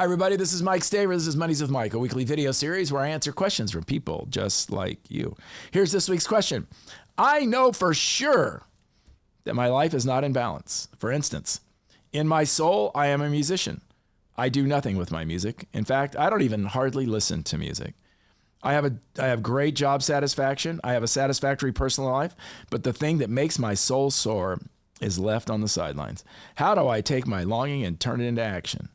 Hi, everybody. This is Mike Staver. This is Money's with Mike, a weekly video series where I answer questions from people just like you. Here's this week's question. I know for sure that my life is not in balance. For instance, in my soul, I am a musician. I do nothing with my music. In fact, I don't even hardly listen to music. I have great job satisfaction. I have a satisfactory personal life, but the thing that makes my soul soar is left on the sidelines. How do I take my longing and turn it into action?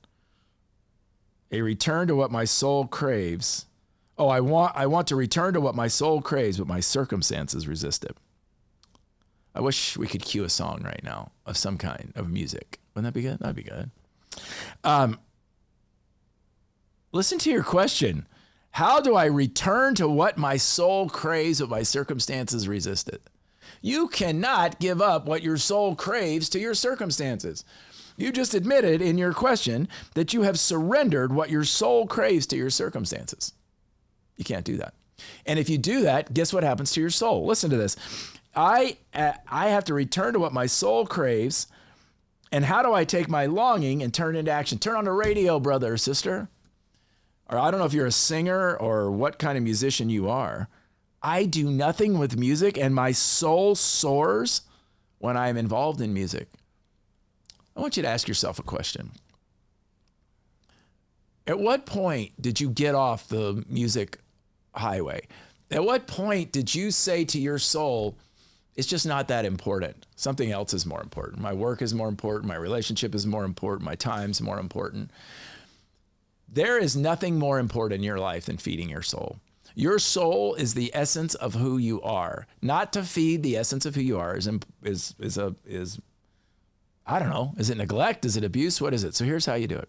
A return to what my soul craves. Oh, I want to return to what my soul craves, but my circumstances resist it. I wish we could cue a song right now of some kind of music. Wouldn't that be good? That'd be good. Listen to your question. How do I return to what my soul craves, but my circumstances resist it? You cannot give up what your soul craves to your circumstances. You just admitted in your question that you have surrendered what your soul craves to your circumstances. You can't do that. And if you do that, guess what happens to your soul? Listen to this. I have to return to what my soul craves. And how do I take my longing and turn it into action? Turn on the radio, brother or sister. Or I don't know if you're a singer or what kind of musician you are. I do nothing with music and my soul soars when I'm involved in music. I want you to ask yourself a question. At what point did you get off the music highway? At what point did you say to your soul, it's just not that important. Something else is more important. My work is more important. My relationship is more important. My time's more important. There is nothing more important in your life than feeding your soul. Your soul is the essence of who you are. Not to feed the essence of who you are is I don't know, is it neglect? Is it abuse? What is it? So here's how you do it.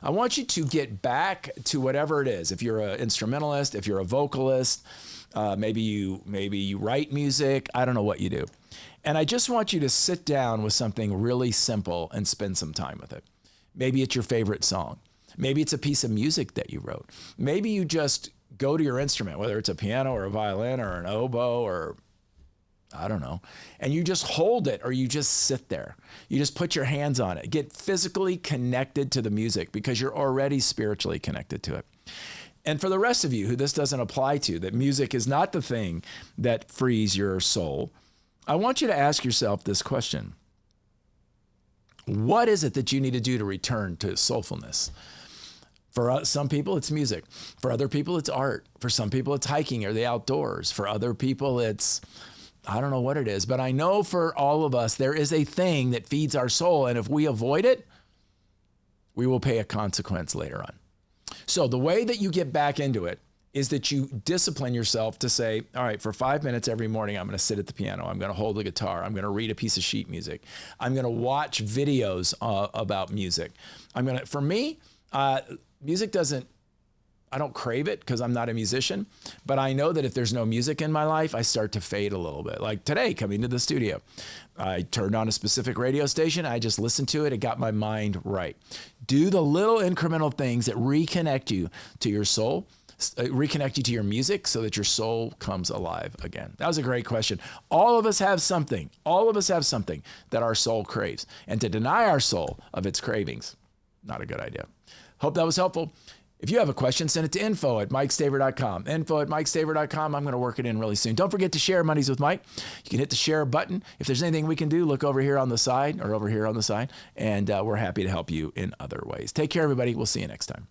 I want you to get back to whatever it is. If you're an instrumentalist, if you're a vocalist, maybe you write music, I don't know what you do. And I just want you to sit down with something really simple and spend some time with it. Maybe it's your favorite song. Maybe it's a piece of music that you wrote. Maybe you just go to your instrument, whether it's a piano or a violin or an oboe or I don't know, and you just hold it or you just sit there. You just put your hands on it. Get physically connected to the music because you're already spiritually connected to it. And for the rest of you who this doesn't apply to, that music is not the thing that frees your soul, I want you to ask yourself this question. What is it that you need to do to return to soulfulness? For some people, it's music. For other people, it's art. For some people, it's hiking or the outdoors. For other people, it's I don't know what it is, but I know for all of us, there is a thing that feeds our soul. And if we avoid it, we will pay a consequence later on. So the way that you get back into it is that you discipline yourself to say, all right, for 5 minutes every morning, I'm going to sit at the piano. I'm going to hold the guitar. I'm going to read a piece of sheet music. I'm going to watch videos about music. For me, music I don't crave it because I'm not a musician, but I know that if there's no music in my life, I start to fade a little bit. Like today, coming to the studio, I turned on a specific radio station. I just listened to it. It got my mind right. Do the little incremental things that reconnect you to your soul, reconnect you to your music so that your soul comes alive again. That was a great question. All of us have something. All of us have something that our soul craves. And to deny our soul of its cravings, not a good idea. Hope that was helpful. If you have a question, send it to info@mikestaver.com. Info@mikestaver.com. I'm going to work it in really soon. Don't forget to share Money's with Mike. You can hit the share button. If there's anything we can do, look over here on the side or over here on the side, and we're happy to help you in other ways. Take care, everybody. We'll see you next time.